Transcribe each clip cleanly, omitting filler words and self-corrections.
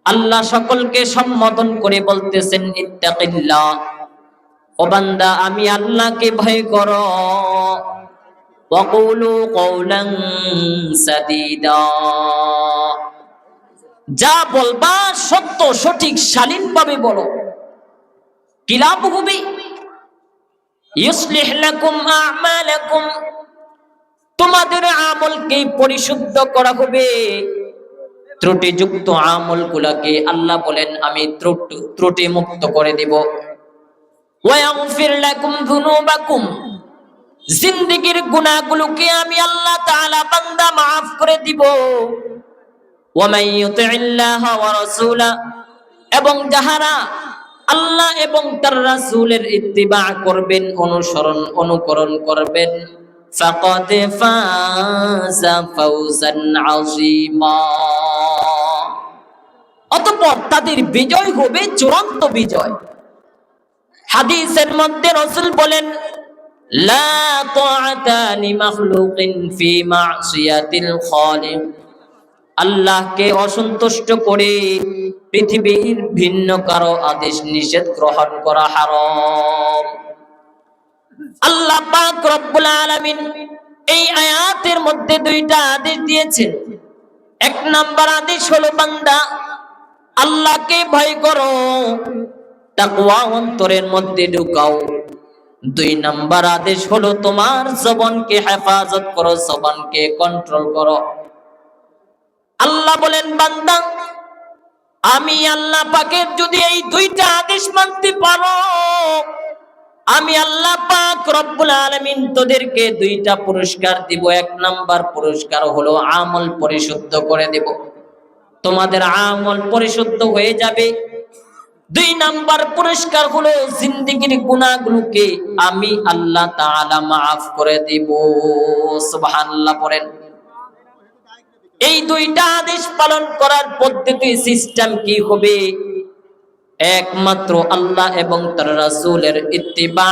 আল্লাহ সকলকে সম্বোধন করে বলতেছেন ইত্তাকিল্লাহ, ও বান্দা আমি আল্লাহকে ভয় করো। ওয়াকুলু কওলান সাদীদা, যা বলবা সত্য সঠিক শালীনভাবে বলো। কি লাভ হবে? ইউসলিহ লাকুম আ'মালাকুম, তোমাদের আমলকে পরিশুদ্ধ করা হবে। ত্রুটিযুক্ত আমলগুলোকে আল্লাহ বলেন আমি ত্রুটি মুক্ত করে দেব। ওয়া ইয়াগফির লাকুম যুনুবাকুম, জিন্দেগীর গুনাহগুলোকে আমি আল্লাহ তাআলা বান্দা maaf করে দিব। ওয়া মান ইউতি'ল্লাহ ওয়া রাসূলা, এবং যাহারা আল্লাহ এবং তার রাসূলের ইত্তিবা করবেন, অনুকরণ করবেন, ফাকাদ ফাযা ফাওজান আযীমা, অতঃপর তাদের বিজয় হবে চূড়ান্ত বিজয়। হাদিসের মধ্যে রাসূল বলেন, লা তাআতা লিমাখলুকিন ফি মা'সিয়াতিল খালিক, আল্লাহকে অসন্তুষ্ট করে পৃথিবীর ভিন্ন কারো আদেশ নিষেধ গ্রহণ করা হারাম। আল্লাহ পাক রব্বুল আলামিন এই আয়াতের মধ্যে দুইটা আদেশ দিয়েছেন। এক নাম্বার আদেশ হলো বান্দা আল্লাহকে ভয় করো, তাকওয়া অন্তরের মধ্যে ঢুকাও। দুই নাম্বার আদেশ হলো তোমার জবানকে হেফাজত করো, জবানকে কন্ট্রোল করো। আল্লাহ বলেন বান্দা আমি আল্লাহ পাকের যদি এই দুইটা আদেশ মানতে পারো, আমি আল্লাহ পাক রব্বুল আলামিন তোদেরকে দুইটা পুরস্কার দিব। এক নাম্বার পুরস্কার হলো আমল পরিশুদ্ধ করে দেব, তোমাদের আমল পরিশুদ্ধ হয়ে যাবে। দুই নাম্বার পুরস্কার হলো জিন্দেগীর গুনাহগুলোকে আমি আল্লাহ তাআলা maaf করে দেব। সুবহানাল্লাহ পড়েন। এই দুইটা আদেশ পালন করার পদ্ধতি সিস্টেম কি হবে? একমাত্র আল্লাহ এবং তার রাসূলের ইত্তিবা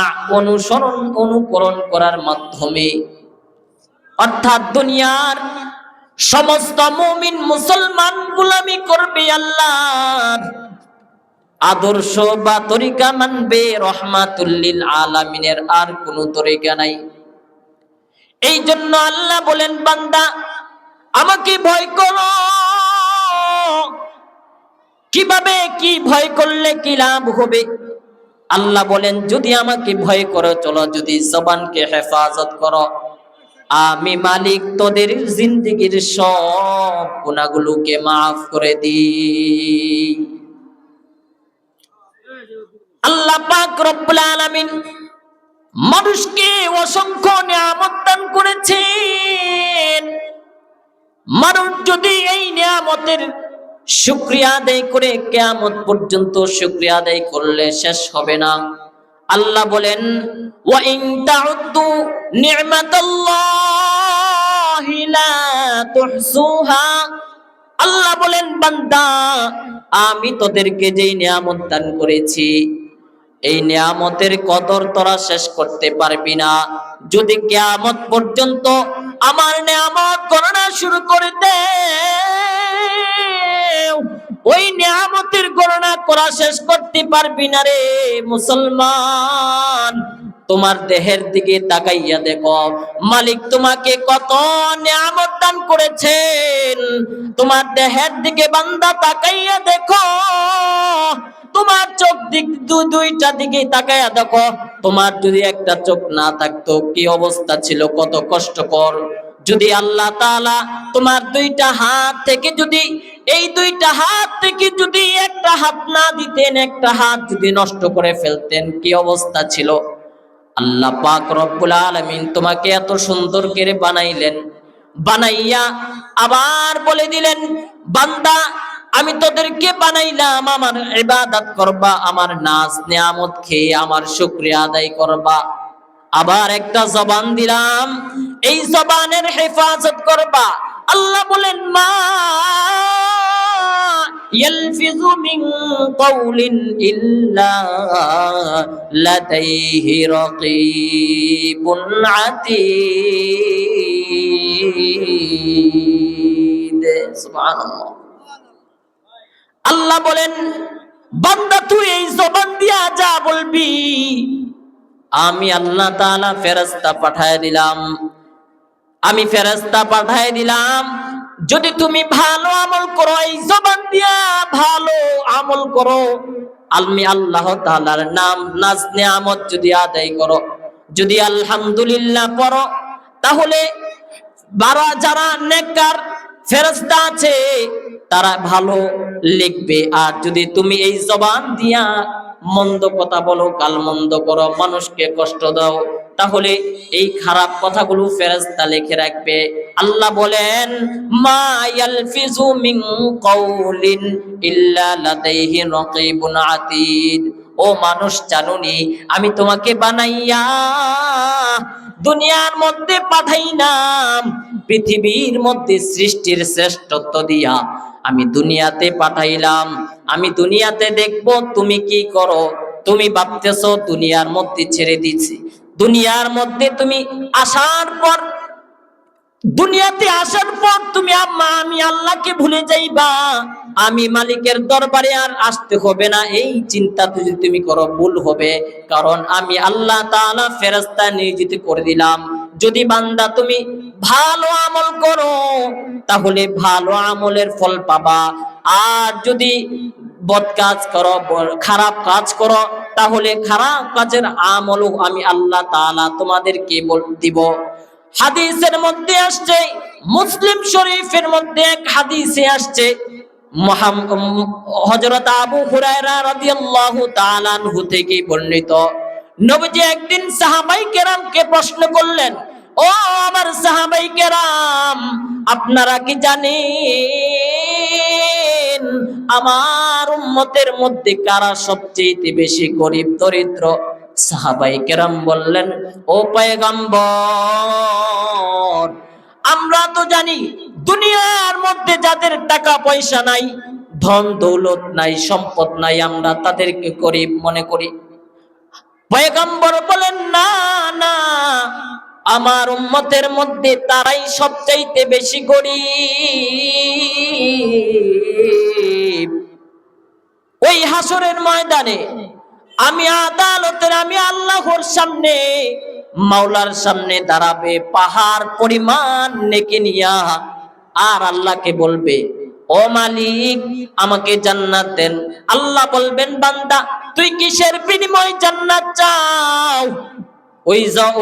অনুকরণ করার মাধ্যমে। অর্থাৎ দুনিয়ার সমস্ত মুমিন মুসলমান গোলামি করবে আল্লাহর, আদর্শ বা তরিকা মানবে, রহমাতুল লিল আলামিনের আর কোনো তরিকা নাই। এই জন্য আল্লাহ বলেন বান্দা আমাকে ভয় করো। কিভাবে, কি ভয় করলে কি লাভ হবে? আল্লাহ বলেন যদি আমাকে ভয় করো, চলো যদি জবানকে হেফাজত করো, আমি মালিক তোদের জিন্দেগীর সব গুনাহগুলোকে maaf করে দিই। আল্লাহ পাক রব্বুল আলামিন মানুষকে অসংখ্য নিয়ামত দান করেছেন। মানুষ যদি এই নিয়ামতের শুকরিয়া আদায় করে কিয়ামত পর্যন্ত শুকরিয়া আদায় করলে শেষ হবে না। আল্লাহ বলেন ওয়া ইন তাউদ্দু নি'মাতাল্লাহি লা তুহসুহা, আল্লাহ বলেন বান্দা আমি তোদেরকে যেই নিয়ামত দান করেছি এই নিয়ামতের কদর তোরা শেষ করতে পারবি না। যদি কিয়ামত পর্যন্ত আমার নিয়ামত গণনা শুরু করে দে, ওই নিয়ামতের গণনা করা শেষ করতে পারবি না রে মুসলমান। তোমার দেহের দিকে তাকাইয়া দেখো, মালিক তোমাকে কত নিয়ামত দান করেছেন। তোমার দেহের দিকে বান্দা তাকাইয়া দেখো, তোমার চোখ দুইটা দিকে তাকাইয়া দেখো। তোমার যদি একটা চোখ না থাকতো কি অবস্থা ছিল, কত কষ্টকর। যদি আল্লাহ তাআলা তোমার দুইটা হাত থেকে যদি এই দুইটা হাত থেকে যদি একটা হাত না দিতেন, একটা হাত যদি নষ্ট করে ফেলতেন, কি অবস্থা ছিল। আল্লাহ পাক রব্বুল আলামিন তোমাকে এত সুন্দর করে বানাইলেন, বানাইয়া আবার বলে দিলেন বান্দা আমি তোদেরকে বানাইলাম আমার ইবাদত করবা, আমার নাজ নিয়ামত খেয়ে আমার শুকরিয়া আদায় করবা। আবার একটা জবান দিলাম, এই জবানের হেফাজত করবা। আল্লাহ বলেন মা ইয়ালফিযু মিন কাওলিন ইল্লা লাদাইহি রাকীবুন আতীদ। সুবহানাল্লাহ। আল্লাহ বলেন, বান্দা তুই এই জবান দিয়া যা বলবি, আমি আল্লাহ তাআলা ফেরেশতা পাঠায় দিলাম, আমি ফেরেশতা পাঠায় দিলাম। যদি তুমি ভালো আমল করো, এই জবান দিয়া ভালো আমল করো, আমি আল্লাহ তাআলার নাম নাজ নিয়ামত যদি আদায় করো, যদি আলহামদুলিল্লাহ পড়ো, তাহলে যারা নেককার ফেরেশতা আছে তারা ভালো লিখবে। আর যদি তুমি এই জবান দিয়া মন্দ কথা বলো, গালমন্দ করো, মানুষকে কষ্ট দাও, তাহলে এই খারাপ কথাগুলো ফেরেশতা লিখে রাখবে। আল্লাহ বলেন, মা ইয়ালফিজু মিন কাউলিন ইল্লা লাদাইহি রাকিবুন আতীদ। ও মানুষ, জানুনি আমি তোমাকে বানাইয়া দুনিয়ার মধ্যে পাঠাইলাম, পৃথিবীর মধ্যে সৃষ্টির শ্রেষ্ঠত্ব দিয়া আমি দুনিয়াতে পাঠাইলাম। আমি দুনিয়াতে দেখব তুমি কি করো। তুমি ভাবতেছো দুনিয়ার মধ্যে ছেড়ে দিছি, দুনিয়ার মধ্যে তুমি দুনিয়াতে আসার পর তুমি আমি আল্লাহকে ভুলে যাইবা, আমি মালিকের দরবারে আর আসতে হবে না, এই চিন্তা যদি তুমি করো ভুল হবে। কারণ আমি আল্লাহ তাআলা ফেরেশতা নিয়োজিত করে দিলাম। যদি বান্দা তুমি ভালো আমল করো, তাহলে ভালো আমলের ফল পাবা। আর যদি বদ কাজ করো, খারাপ কাজ করো, তাহলে খারাপ কাজের আমলও আমি আল্লাহ তাআলা তোমাদেরকে দিব। হাদিসের মধ্যে আসছে, মুসলিম শরীফের মধ্যে এক হাদিসে আসছে, হযরত আবু হুরায়রা রাদিয়াল্লাহু তাআলা আনহু থেকে বর্ণিত, নবীজি একদিন সাহাবায়ে কেরামকে প্রশ্ন করলেন, ও আমার সাহাবায়ে কেরাম, আপনারা কি জানেন আমার উম্মতের মধ্যে কারা সবচেয়ে বেশি গরীব দরিদ্র? সাহাবায়ে কেরাম বললেন, ও পয়গম্বর, আমরা তো জানি দুনিয়ার মধ্যে যাদের টাকা পয়সা নাই, ধন দৌলত নাই, সম্পদ নাই, আমরা তাদেরকে গরীব মনে করি। পয়গম্বর বলেন, না না, আমার উম্মতের মধ্যে তারাই সবচাইতে বেশি গরীব। ওই হাসরের ময়দানে আমি আদালতের, আমি আল্লাহর সামনে, মাওলার সামনে দাঁড়াবে পাহাড় পরিমাণ নেকি নিয়া, আর আল্লাহকে বলবে, ও মালিক আমাকে জান্নাত দেন। আল্লাহ বলবেন, বান্দা তুই কিসের বিনিময়ে জান্নাত চাও?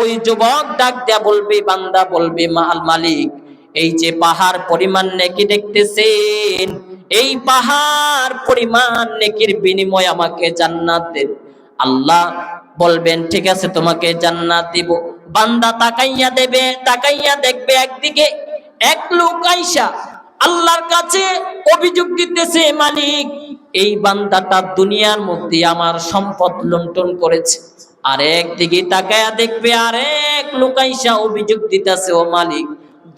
ওই যুবক ডাক দেয়া বলবে, বান্দা বলবে, মালিক এই যে পাহাড় পরিমাণ নেকি দেখতেছেন, এই পাহাড় পরিমাণ নেকির বিনিময়ে আমাকে জান্নাত দেন। আল্লাহ বলবেন, ঠিক আছে তোমাকে জান্নাত দিব। বান্দা তাকাইয়া দেখবে একদিকে এক লোক আইসা আল্লাহর কাছে অভিযোগ দিতেছে, মালিক এই বান্দাটা দুনিয়ার মধ্যে আমার সম্পদ লুণ্ঠন করেছে। আর একদিকে তাকাইয়া দেখবে আরেক লোক আইসা অভিযোগ দিতেছে, ও মালিক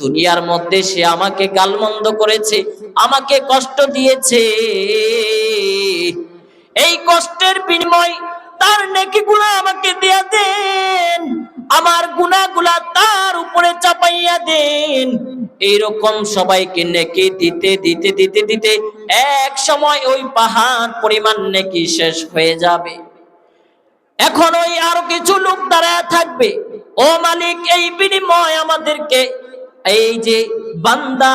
দুনিয়ার মধ্যে সে আমাকে গালমন্দ করেছে, আমাকে কষ্ট দিয়েছে, এই কষ্টের বিনিময় তার নেকিগুলো আমাকে দিয়া দেন, আমার গুনাহগুলা তার উপরে চাপাইয়া দেন। এইরকম সবাইকে নেকি দিতে দিতে দিতে দিতে এক সময় ওই পাহাড় পরিমাণ নেকি শেষ হয়ে যাবে। এখন ওই আরো কিছু লোক দাঁড়ায় থাকবে, ও মালিক এই বিনিময় আমাদেরকে, এই যে বান্দা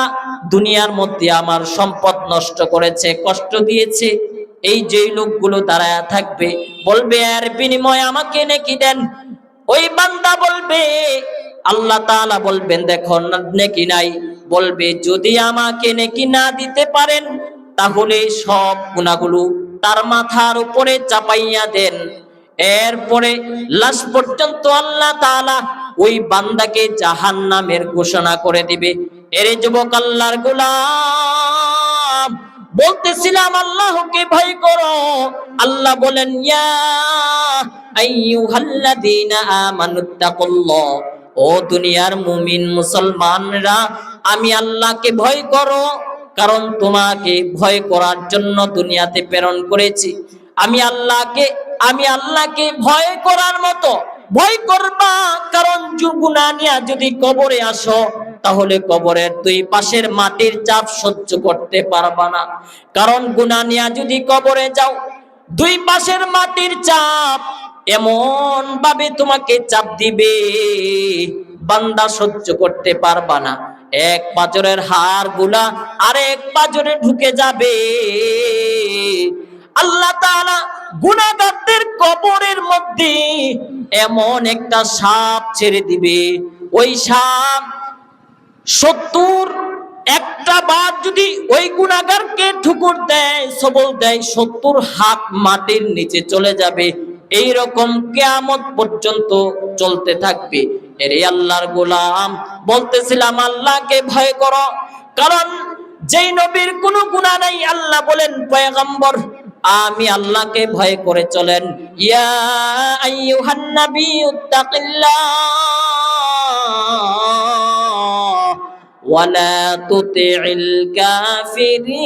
দুনিয়ার মধ্যে আমার সম্পদ নষ্ট করেছে, কষ্ট দিয়েছে, এই যে লোকগুলো দাঁড়ায় থাকবে, বলবে এর বিনিময়ে আমাকে নেকি দেন। ওই বান্দা বলবে, আল্লাহ তাআলা বলবেন, দেখো নেকি নাই। বলবে, যদি আমাকে নেকি না দিতে পারেন তাহলে সব গুনাহগুলো তার মাথার উপরে চাপাইয়া দেন। এরপরে লাশ পর্যন্ত আল্লাহ তাআলা ওই বান্দাকে জাহান্নামের ঘোষণা করে দিবে। এরে যুবক আল্লাহর গোলাম, বলতেছিলাম আল্লাহকে ভয় করো। আল্লাহ বলেন, ইয়া আইয়ুহাল্লাযীনা আমানুত্তাকুল্লাহ, ও দুনিয়ার মুমিন মুসলমানরা, আমি আল্লাহকে ভয় করো, কারণ তোমাকে ভয় করার জন্য দুনিয়াতে প্রেরণ করেছি। আমি আল্লাহকে ভয় করার মতো ভয় করবা, কারণ গুনাহ নিয়ে যদি কবরে আসো তাহলে কবরের দুই পাশের মাটির চাপ সহ্য করতে পারবা না। কারণ গুনাহ নিয়ে যদি কবরে যাও, দুই পাশের মাটির চাপ এমন ভাবে তোমাকে চাপ দিবে, বান্দা সহ্য করতে পারবা না। এক পাঁজরের হাড় গুলা আরেক পাঁজরে ঢুকে যাবে। আল্লাহ তাআলা গুনাহগারদের কবরের মধ্যে এমন একটা সাপ ছেড়ে দিবে, ওই সাপ 70 একটা বার যদি ওই গুনাহগারকে ঠুকুর দেয়, সবল দেয়, 70 হাত মাটির নিচে চলে যাবে। এই রকম কিয়ামত পর্যন্ত চলতে থাকবে। এরে আল্লাহর গোলাম, বলতেছিলাম আল্লাহকে ভয় করো, কারণ যেই নবীর কোনো গুনাহ নাই, আল্লাহ বলেন পয়গম্বর আমি আল্লাহকে ভয় করে চলেন। ইয়া আইয়ুহান নাবিয়্যু তাকিল্লাহ ওয়ালা তুতি'ল কাফিরিনা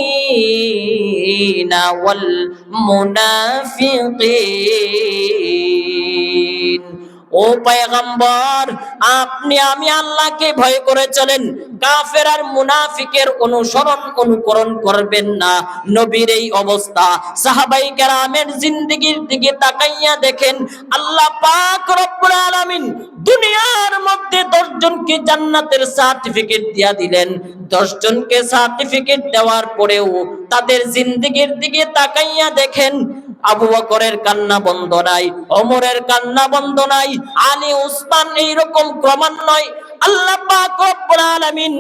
ওয়াল মুনাফিকিন। ও পয়গম্বর, আপনি আমি আল্লাহকে ভয় করে চলেন, কাফের আর মুনাফিকের অনুকরণ করবেন না। নবীর এই অবস্থা, সাহাবায়ে কেরামের জিন্দেগির দিকে তাকাইয়া দেখেন, আল্লাহ পাক রব্বুল আলামিন দুনিয়ার মধ্যে 10 জনকে জান্নাতের সার্টিফিকেট দিয়া দিলেন। 10 জনকে সার্টিফিকেট দেওয়ার পরেও তাদের জিন্দেগির দিকে তাকাইয়া দেখেন, আবু বকরের কান্না বন্ধ নাই, ওমরের কান্না বন্ধ নাই, আলী উসমান এইরকম ক্রমান্বয়ে আল্লাহ পাক রব্বুল আলামিন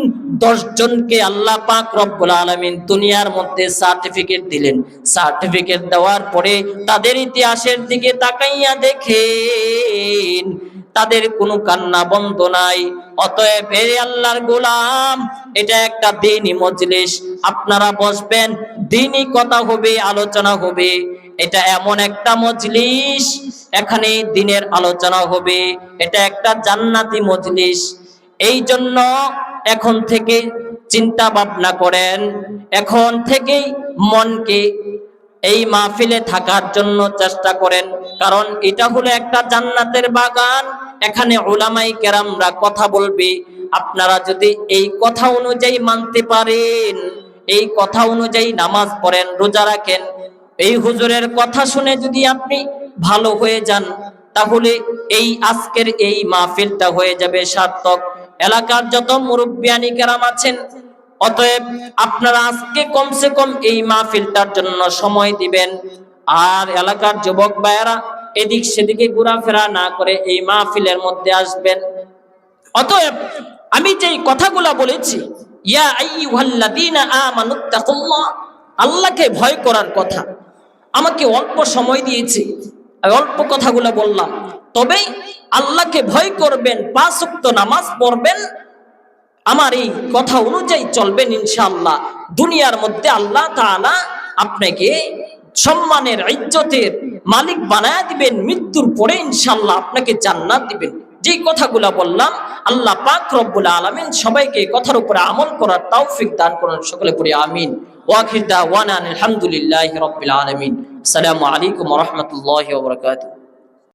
10 জনকে আল্লাহ পাক রব্বুল আলামিন দুনিয়ার মধ্যে সার্টিফিকেট দিলেন। সার্টিফিকেট দেওয়ার পরে তাদের ইতিহাসের দিকে তাকাইয়া দেখেন, তাদের কোনো কান্না বন্ধ নাই। অতএব হে আল্লাহর গোলাম, এটা একটা দ্বীনি মজলিস, আপনারা বসবেন, দ্বীনি কথা হবে, আলোচনা হবে। এটা এমন একটা মজলিস, এখানে দ্বীনের আলোচনা হবে। এটা একটা জান্নাতি মজলিস। এই জন্য এখন থেকে চিন্তা ভাবনা করেন, এখন থেকেই মনকে এই মাহফিলে থাকার জন্য চেষ্টা করেন, কারণ এটা হলো একটা জান্নাতের বাগান। এখানে উলামায়ে কেরামরা কথা বলবে, আপনারা যদি এই কথা অনুযায়ী মানতে পারেন, এই কথা অনুযায়ী নামাজ পড়েন, রোজা রাখেন, এই হুজুরের কথা শুনে যদি আপনি ভালো হয়ে যান, তাহলে এই আজকের এই মাহফিলটা হয়ে যাবে সার্থক। এলাকার যত মুরব্বিয়ানি কেরাম আছেন, অতএব আপনারা আজকে কমসে কম এই মাহফিলটার জন্য সময় দিবেন। আর এলাকার যুবক ভাইয়েরা এদিক সেদিকে ঘোরাফেরা না করে এই মাহফিলের মধ্যে আসবেন। অতএব আমি যেই কথাগুলো বলেছি, ইয়া আইয়ুহাল্লাযীনা আমানুত্তাকুল্লাহ, আল্লাহকে ভয় করার কথা, আমাকে অল্প সময় দিয়েছি, আমি অল্প কথাগুলো বললাম। তবে আল্লাহকে ভয় করবেন, 5 ওয়াক্ত নামাজ পড়বেন, আমার এই কথা অনুযায়ী চলবেন, ইনশাআল্লাহ দুনিয়ার মধ্যে আল্লাহ তাআলা আপনাকে সম্মানের, ইজ্জতের মালিক বানায়া দিবেন। মৃত্যুর পরে ইনশাআল্লাহ আপনাকে জান্নাত দিবেন। যে কথাগুলো বললাম, আল্লাহ পাক রব্বুল আলামিন সবাইকে এই কথার উপরে আমল করার তৌফিক দান করুন। সকলে পড়ি আমিন। ওয়া আখির দাওয়ানা আলহামদুলিল্লাহি রাব্বিল আলামিন। আসসালামু আলাইকুম ওয়া রাহমাতুল্লাহি ওয়া বারাকাতুহু।